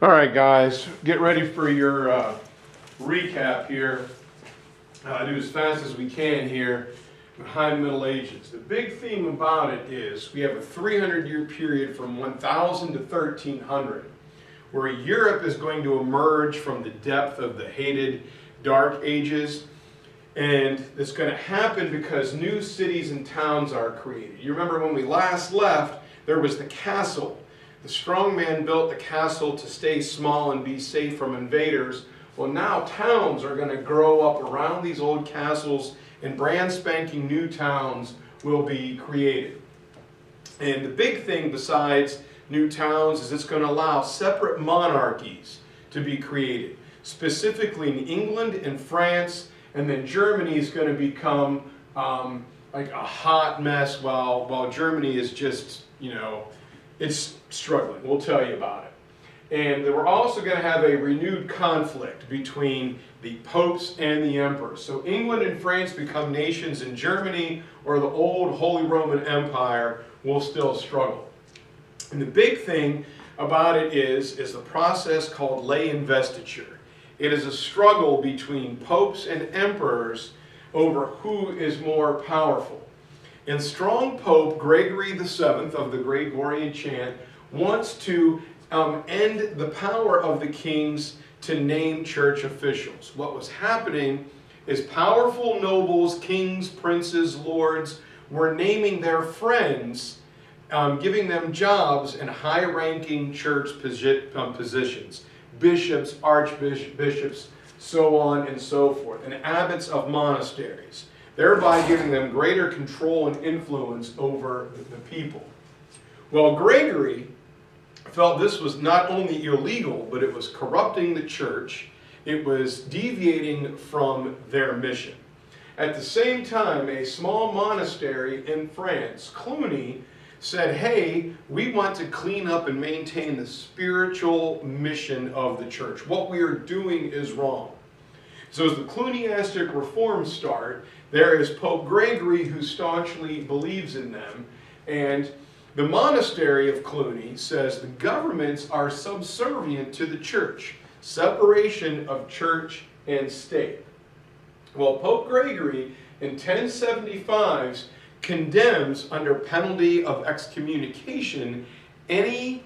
All right, guys, get ready for your recap here. Do as fast as we can here. The High Middle Ages. The big theme about it is we have a 300-year period from 1000 to 1300, where Europe is going to emerge from the depth of the hated Dark Ages. And it's going to happen because new cities and towns are created. You remember when we last left, there was the castle. The strong man built the castle to stay small and be safe from invaders. Well, now towns are going to grow up around these old castles, and brand spanking new towns will be created. And the big thing besides new towns is it's going to allow separate monarchies to be created, specifically in England and France, and then Germany is going to become like a hot mess while Germany is just, it's struggling. We'll tell you about it. And we're also going to have a renewed conflict between the popes and the emperors. So England and France become nations, and Germany, or the old Holy Roman Empire, will still struggle. And the big thing about it is the process called lay investiture. It is a struggle between popes and emperors over who is more powerful. And strong Pope Gregory VII of the Gregorian chant wants to end the power of the kings to name church officials. What was happening is powerful nobles, kings, princes, lords were naming their friends, giving them jobs in high-ranking church positions. Bishops, archbishops, so on and so forth, and abbots of monasteries, thereby giving them greater control and influence over the people. Well, Gregory felt this was not only illegal, but it was corrupting the church. It was deviating from their mission. At the same time, a small monastery in France, Cluny, said, hey, we want to clean up and maintain the spiritual mission of the church. What we are doing is wrong. So as the Cluniastic reforms start, there is Pope Gregory who staunchly believes in them, and the monastery of Cluny says the governments are subservient to the church, separation of church and state. Well, Pope Gregory in 1075 condemns under penalty of excommunication any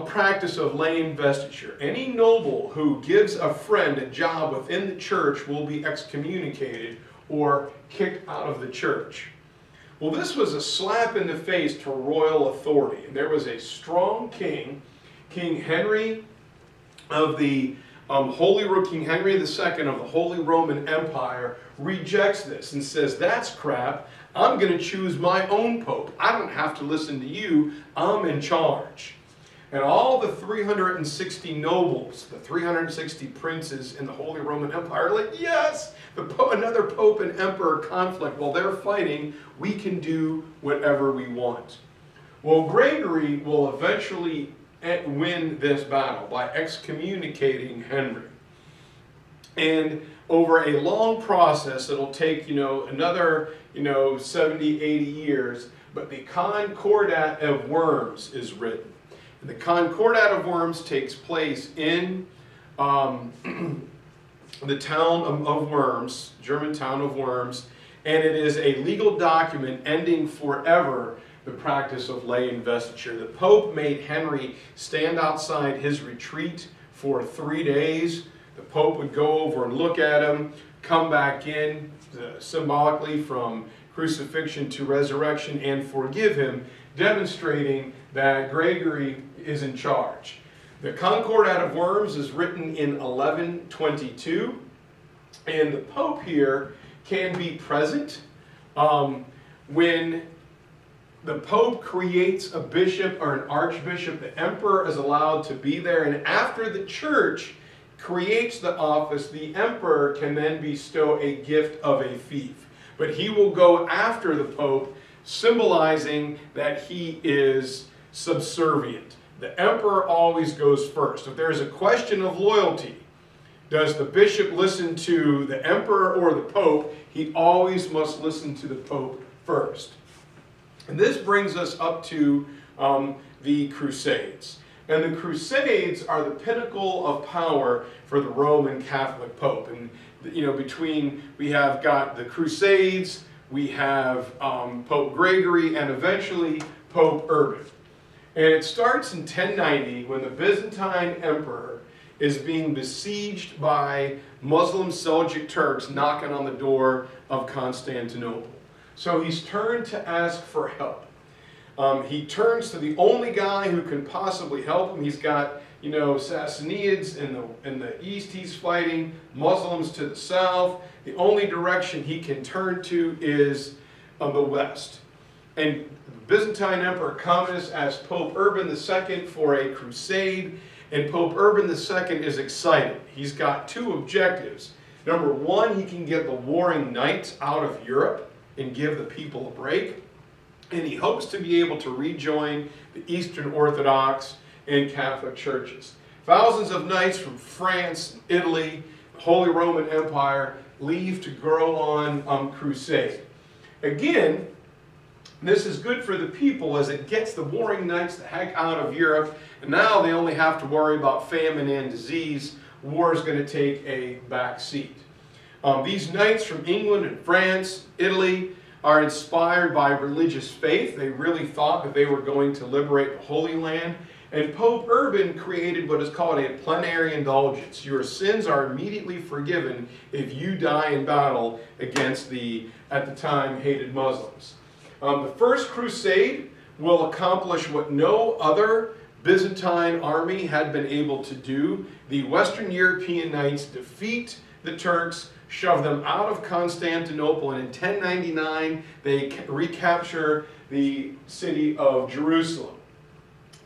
practice of lay investiture. Any noble who gives a friend a job within the church will be excommunicated or kicked out of the church. Well, this was a slap in the face to royal authority. And there was a strong king, King Henry of the King Henry II of the Holy Roman Empire, rejects this and says, that's crap. I'm going to choose my own pope. I don't have to listen to you. I'm in charge. And all the 360 nobles, the 360 princes in the Holy Roman Empire are like, yes, another pope and emperor conflict. While they're fighting, we can do whatever we want. Well, Gregory will eventually win this battle by excommunicating Henry. And over a long process, it'll take, another, 70, 80 years, but the Concordat of Worms is written. And the Concordat of Worms takes place in the town of Worms, German town of Worms, and it is a legal document ending forever the practice of lay investiture. The Pope made Henry stand outside his retreat for 3 days. The Pope would go over and look at him, come back in, symbolically from crucifixion to resurrection, and forgive him, demonstrating that Gregory is in charge. The Concordat of Worms is written in 1122, and the Pope here can be present when the Pope creates a bishop or an archbishop. The emperor is allowed to be there, and after the church creates the office, the emperor can then bestow a gift of a fief. But he will go after the Pope, symbolizing that he is subservient. The emperor always goes first. If there's a question of loyalty, does the bishop listen to the emperor or the Pope? He always must listen to the Pope first. And this brings us up to the Crusades. And the Crusades are the pinnacle of power for the Roman Catholic Pope. And we have got the Crusades, we have Pope Gregory, and eventually Pope Urban. And it starts in 1090 when the Byzantine Emperor is being besieged by Muslim Seljuk Turks knocking on the door of Constantinople. So he's turned to ask for help. He turns to the only guy who can possibly help him. He's got, Sassanids in the east he's fighting, Muslims to the south. The only direction he can turn to is the west. And the Byzantine Emperor comes as Pope Urban II for a crusade, and Pope Urban II is excited. He's got two objectives. Number one, he can get the warring knights out of Europe and give the people a break. And he hopes to be able to rejoin the Eastern Orthodox and Catholic churches. Thousands of knights from France, Italy, the Holy Roman Empire leave to go on crusade. Again, this is good for the people as it gets the warring knights the heck out of Europe, and now they only have to worry about famine and disease. War is going to take a back seat. These knights from England and France, Italy, are inspired by religious faith. They really thought that they were going to liberate the Holy Land. And Pope Urban created what is called a plenary indulgence. Your sins are immediately forgiven if you die in battle against the, at the time, hated Muslims. The First Crusade will accomplish what no other Byzantine army had been able to do. The Western European knights defeat the Turks, shove them out of Constantinople, and in 1099 they recapture the city of Jerusalem.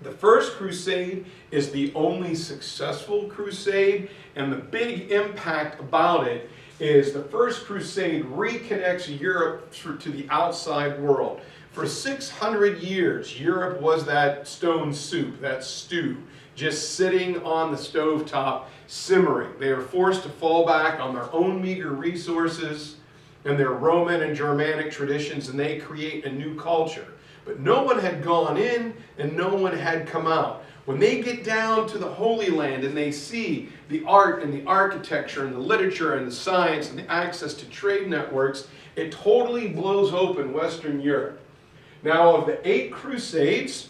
The First Crusade is the only successful crusade, and the big impact about it is the First Crusade reconnects Europe to the outside world. For 600 years, Europe was that stone soup, that stew, just sitting on the stovetop, simmering. They are forced to fall back on their own meager resources and their Roman and Germanic traditions, and they create a new culture. But no one had gone in and no one had come out. When they get down to the Holy Land and they see the art and the architecture and the literature and the science and the access to trade networks, it totally blows open Western Europe. Now, of the 8 Crusades,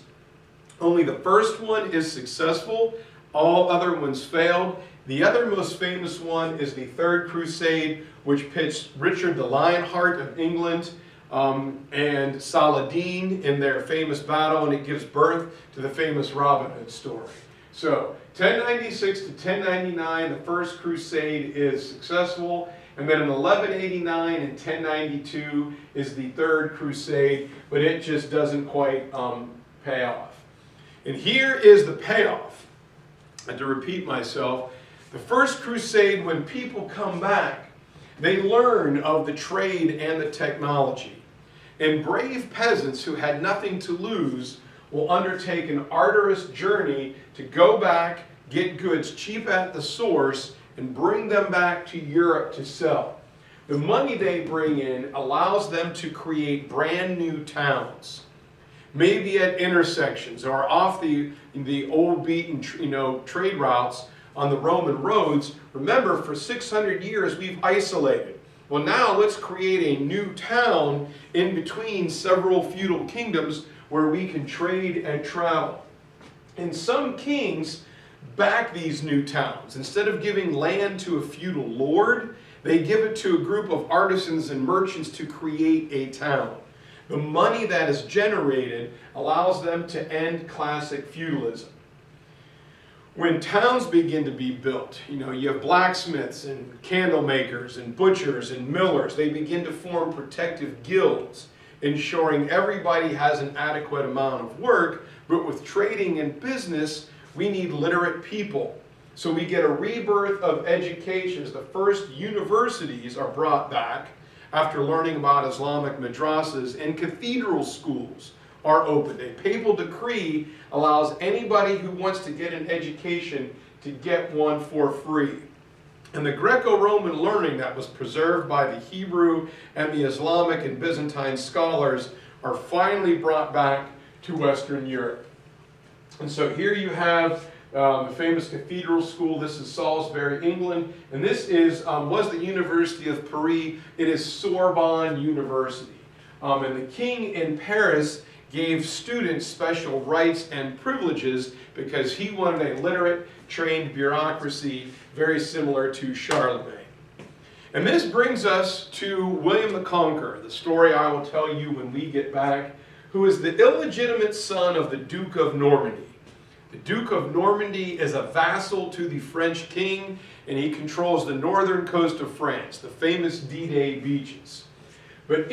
only the first one is successful. All other ones failed. The other most famous one is the Third Crusade, which pits Richard the Lionheart of England and Saladin in their famous battle, and it gives birth to the famous Robin Hood story. So 1096 to 1099, the First Crusade is successful, and then in 1189 and 1092 is the Third Crusade, but it just doesn't quite pay off. And here is the payoff. And to repeat myself, the First Crusade, when people come back, they learn of the trade and the technology. And brave peasants who had nothing to lose will undertake an arduous journey to go back, get goods cheap at the source, and bring them back to Europe to sell. The money they bring in allows them to create brand new towns. Maybe at intersections or off the old beaten trade routes on the Roman roads. Remember, for 600 years we've isolated. Well, now let's create a new town in between several feudal kingdoms where we can trade and travel. And some kings back these new towns. Instead of giving land to a feudal lord, they give it to a group of artisans and merchants to create a town. The money that is generated allows them to end classic feudalism. When towns begin to be built, you have blacksmiths and candle makers and butchers and millers. They begin to form protective guilds, ensuring everybody has an adequate amount of work. But with trading and business, we need literate people. So we get a rebirth of education as the first universities are brought back after learning about Islamic madrasas, and cathedral schools are opened. A papal decree allows anybody who wants to get an education to get one for free. And the Greco-Roman learning that was preserved by the Hebrew and the Islamic and Byzantine scholars are finally brought back to Western Europe. And so here you have the famous cathedral school. This is Salisbury, England. And this is was the University of Paris. It is Sorbonne University. And the king in Paris gave students special rights and privileges because he wanted a literate, trained bureaucracy very similar to Charlemagne. And this brings us to William the Conqueror, the story I will tell you when we get back, who is the illegitimate son of the Duke of Normandy. The Duke of Normandy is a vassal to the French king, and he controls the northern coast of France, the famous D-Day beaches. But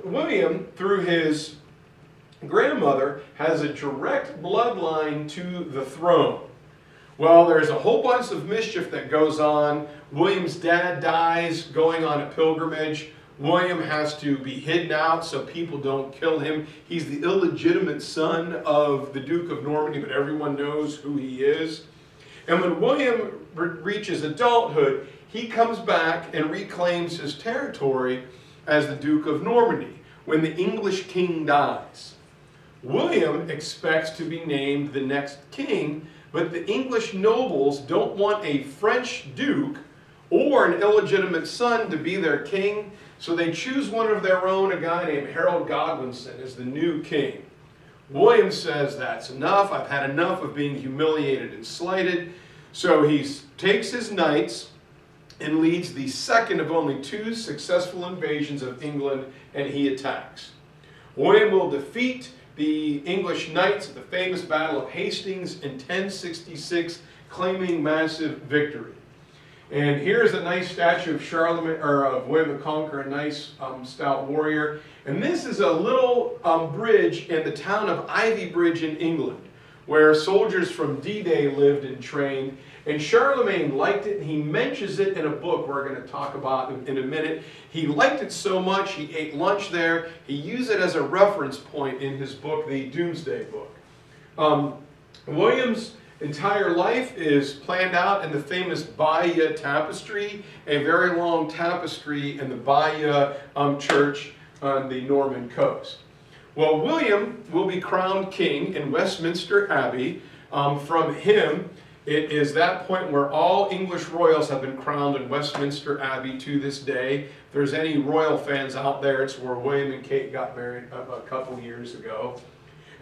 William, through his grandmother, has a direct bloodline to the throne. Well, there's a whole bunch of mischief that goes on. William's dad dies going on a pilgrimage. William has to be hidden out so people don't kill him. He's the illegitimate son of the Duke of Normandy, but everyone knows who he is. And when William reaches adulthood, he comes back and reclaims his territory as the Duke of Normandy when the English king dies. William expects to be named the next king, but the English nobles don't want a French duke or an illegitimate son to be their king, so they choose one of their own, a guy named Harold Godwinson, as the new king. William says, that's enough, I've had enough of being humiliated and slighted. So he takes his knights and leads the second of only 2 successful invasions of England, and he attacks. William will defeat the English knights at the famous Battle of Hastings in 1066, claiming massive victory. And here's a nice statue of of William the Conqueror, a nice stout warrior. And this is a little bridge in the town of Ivy Bridge in England, where soldiers from D-Day lived and trained. And Charlemagne liked it, and he mentions it in a book we're going to talk about in a minute. He liked it so much, he ate lunch there. He used it as a reference point in his book, the Doomsday Book. William's entire life is planned out in the famous Bayeux Tapestry, a very long tapestry in the Bayeux Church on the Norman coast. Well, William will be crowned king in Westminster Abbey. From him, it is that point where all English royals have been crowned in Westminster Abbey to this day. If there's any royal fans out there, it's where William and Kate got married a couple years ago.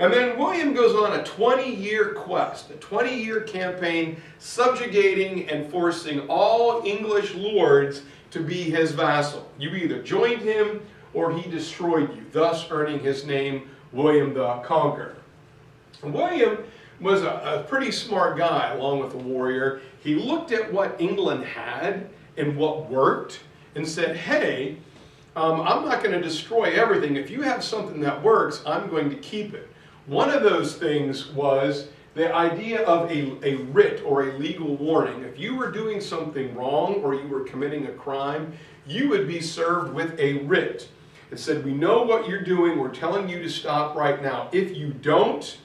And then William goes on a 20-year quest, a 20-year campaign subjugating and forcing all English lords to be his vassal. You either joined him or he destroyed you, thus earning his name William the Conqueror. William was a pretty smart guy along with a warrior. He looked at what England had and what worked and said, hey, I'm not going to destroy everything. If you have something that works, I'm going to keep it. One of those things was the idea of a writ or a legal warning. If you were doing something wrong or you were committing a crime, you would be served with a writ. It said, we know what you're doing, we're telling you to stop right now. If you don't,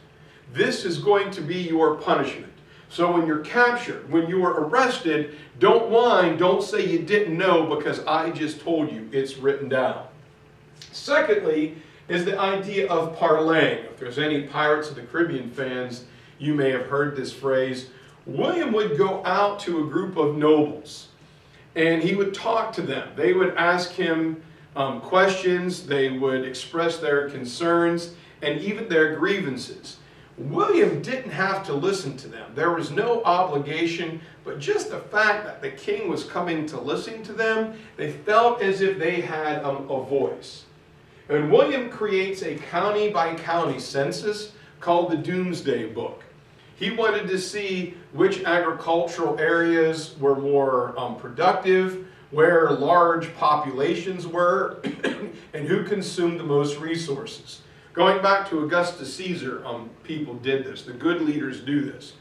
this is going to be your punishment. So when you're captured, when you are arrested, don't whine, don't say you didn't know because I just told you, it's written down. Secondly, is the idea of parlaying. If there's any Pirates of the Caribbean fans, you may have heard this phrase. William would go out to a group of nobles and he would talk to them. They would ask him questions, they would express their concerns and even their grievances. William didn't have to listen to them. There was no obligation, but just the fact that the king was coming to listen to them, they felt as if they had a voice. And William creates a county-by-county census called the Doomsday Book. He wanted to see which agricultural areas were more productive, where large populations were, and who consumed the most resources. Going back to Augustus Caesar, people did this. The good leaders do this.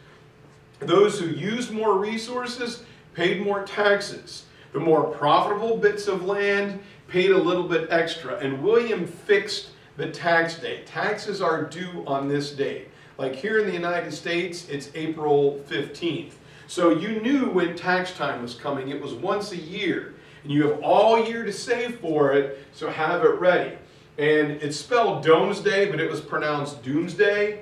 Those who used more resources paid more taxes. The more profitable bits of land paid a little bit extra. And William fixed the tax date. Taxes are due on this date. Like here in the United States, it's April 15th. So you knew when tax time was coming. It was once a year. And you have all year to save for it, so have it ready. And it's spelled Domesday, but it was pronounced Doomsday.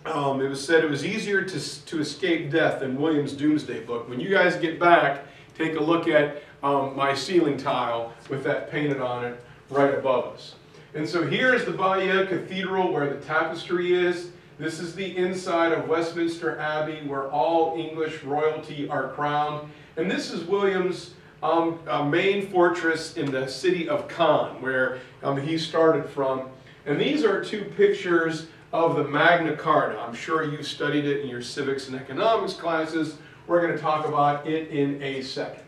It was said it was easier to escape death than William's Doomsday Book. When you guys get back, take a look at my ceiling tile with that painted on it right above us. And so here is the Bayeux Cathedral where the tapestry is. This is the inside of Westminster Abbey where all English royalty are crowned. And this is William's main fortress in the city of Caen, where he started from. And these are two pictures of the Magna Carta. I'm sure you've studied it in your civics and economics classes. We're going to talk about it in a second.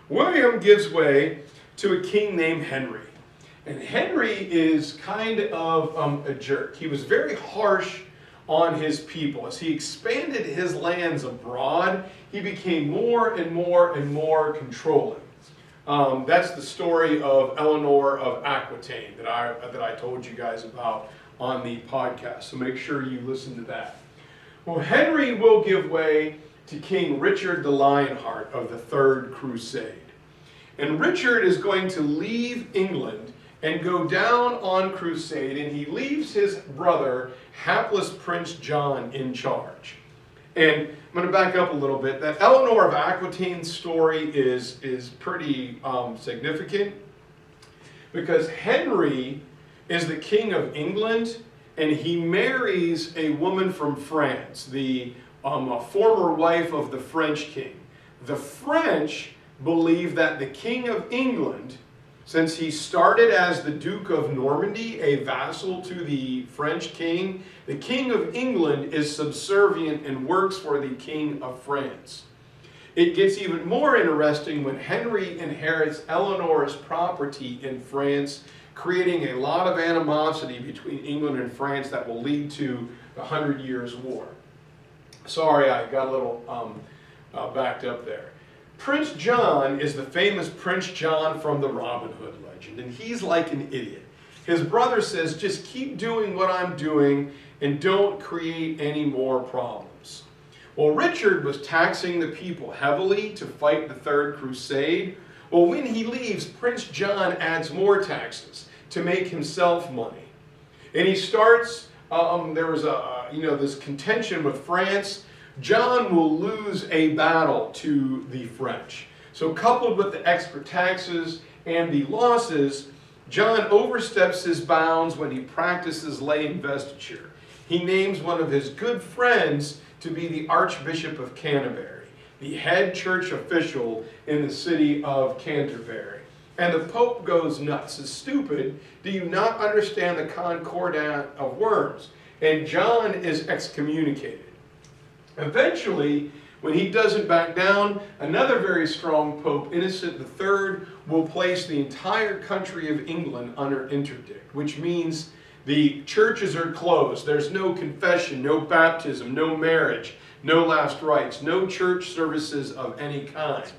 William gives way to a king named Henry. And Henry is kind of a jerk. He was very harsh on his people. As he expanded his lands abroad, he became more and more and more controlling. That's the story of Eleanor of Aquitaine that I told you guys about on the podcast. So make sure you listen to that. Well, Henry will give way to King Richard the Lionheart of the Third Crusade. And Richard is going to leave England and go down on crusade, and he leaves his brother, hapless Prince John, in charge. And I'm going to back up a little bit. That Eleanor of Aquitaine's story is pretty significant, because Henry is the king of England, and he marries a woman from France, the former wife of the French king. The French believe that the king of England, since he started as the Duke of Normandy, a vassal to the French king, the king of England is subservient and works for the king of France. It gets even more interesting when Henry inherits Eleanor's property in France, creating a lot of animosity between England and France that will lead to the 100 Years' War. Sorry, I got a little backed up there. Prince John is the famous Prince John from the Robin Hood legend, and he's like an idiot. His brother says, just keep doing what I'm doing and don't create any more problems. Well, Richard was taxing the people heavily to fight the Third Crusade. Well, when he leaves, Prince John adds more taxes to make himself money. And he starts, there was this contention with France. John will lose a battle to the French. So coupled with the extra taxes and the losses, John oversteps his bounds when he practices lay investiture. He names one of his good friends to be the Archbishop of Canterbury, the head church official in the city of Canterbury. And the Pope goes nuts. Says, stupid, do you not understand the Concordat of Worms? And John is excommunicated. Eventually, when he doesn't back down, another very strong Pope, Innocent III, will place the entire country of England under interdict, which means the churches are closed. There's no confession, no baptism, no marriage, no last rites, no church services of any kind.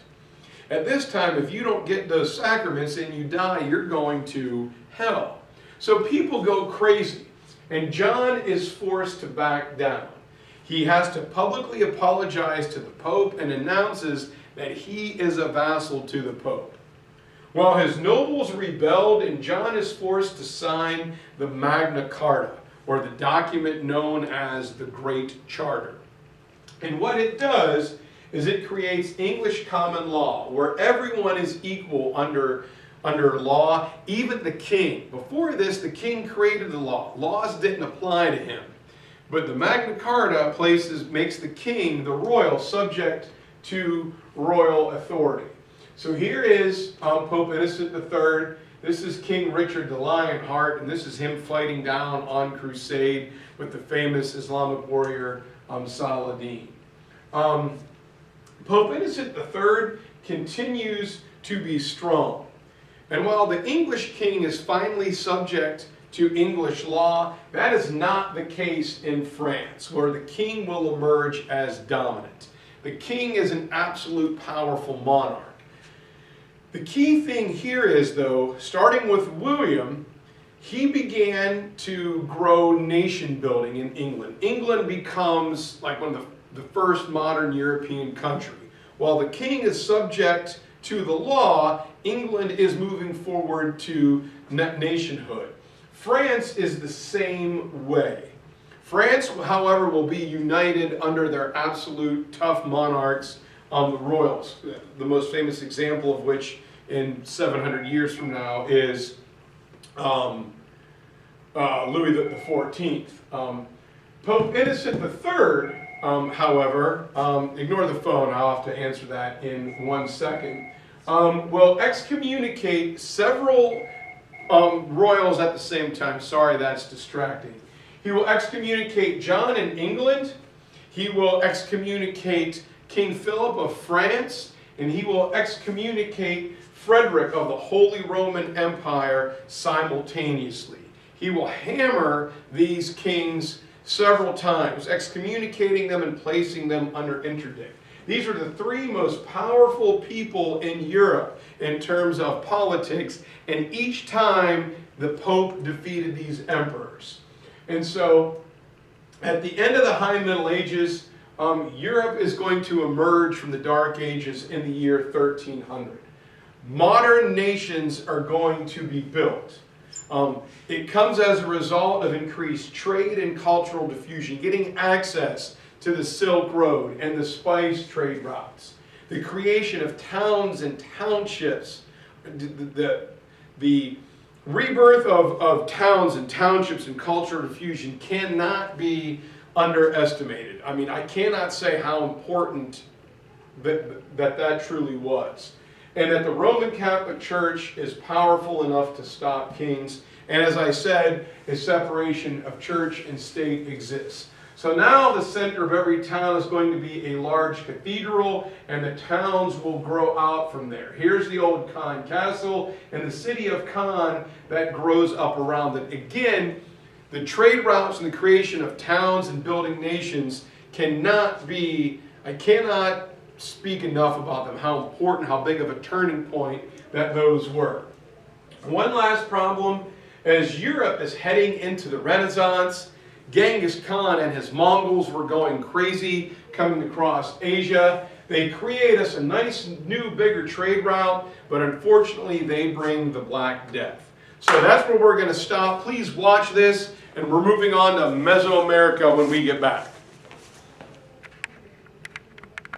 At this time, if you don't get those sacraments and you die, you're going to hell. So people go crazy, and John is forced to back down. He has to publicly apologize to the Pope and announces that he is a vassal to the Pope. While his nobles rebelled, and John is forced to sign the Magna Carta, or the document known as the Great Charter. And what it does is it creates English common law, where everyone is equal under law, even the king. Before this, the king created the law. Laws didn't apply to him. But the Magna Carta makes the king, the royal, subject to royal authority. So here is Pope Innocent III. This is King Richard the Lionheart, and this is him fighting down on crusade with the famous Islamic warrior Saladin. Pope Innocent III continues to be strong. And while the English king is finally subject to English law, that is not the case in France, where the king will emerge as dominant. The king is an absolute powerful monarch. The key thing here is, though, starting with William, he began to grow nation building in England. England becomes like one of the first modern European country. While the king is subject to the law, England is moving forward to nationhood. France is the same way. France, however, will be united under their absolute tough monarchs, the royals. The most famous example of which in 700 years from now is Louis the XIV. Pope Innocent III, however, ignore the phone, I'll have to answer that in 1 second, will excommunicate several royals at the same time. Sorry, that's distracting. He will excommunicate John in England, he will excommunicate King Philip of France, and he will excommunicate Frederick of the Holy Roman Empire simultaneously. He will hammer these kings several times, excommunicating them and placing them under interdict. These are the three most powerful people in Europe in terms of politics, and each time the Pope defeated these emperors. And so, at the end of the High Middle Ages, Europe is going to emerge from the Dark Ages in the year 1300. Modern nations are going to be built. It comes as a result of increased trade and cultural diffusion, getting access to the Silk Road and the spice trade routes. The creation of towns and townships, the rebirth of towns and townships and cultural diffusion cannot be underestimated. I mean, I cannot say how important that truly was. And that the Roman Catholic Church is powerful enough to stop kings. And as I said, a separation of church and state exists. So now the center of every town is going to be a large cathedral, and the towns will grow out from there. Here's the old Caen Castle, and the city of Caen that grows up around it. Again, the trade routes and the creation of towns and building nations cannot be, I cannot speak enough about them, how important, how big of a turning point that those were. One last problem, as Europe is heading into the Renaissance, Genghis Khan and his Mongols were going crazy coming across Asia. They create us a nice new bigger trade route, but unfortunately they bring the Black Death. So that's where we're going to stop. Please watch this, and we're moving on to Mesoamerica when we get back.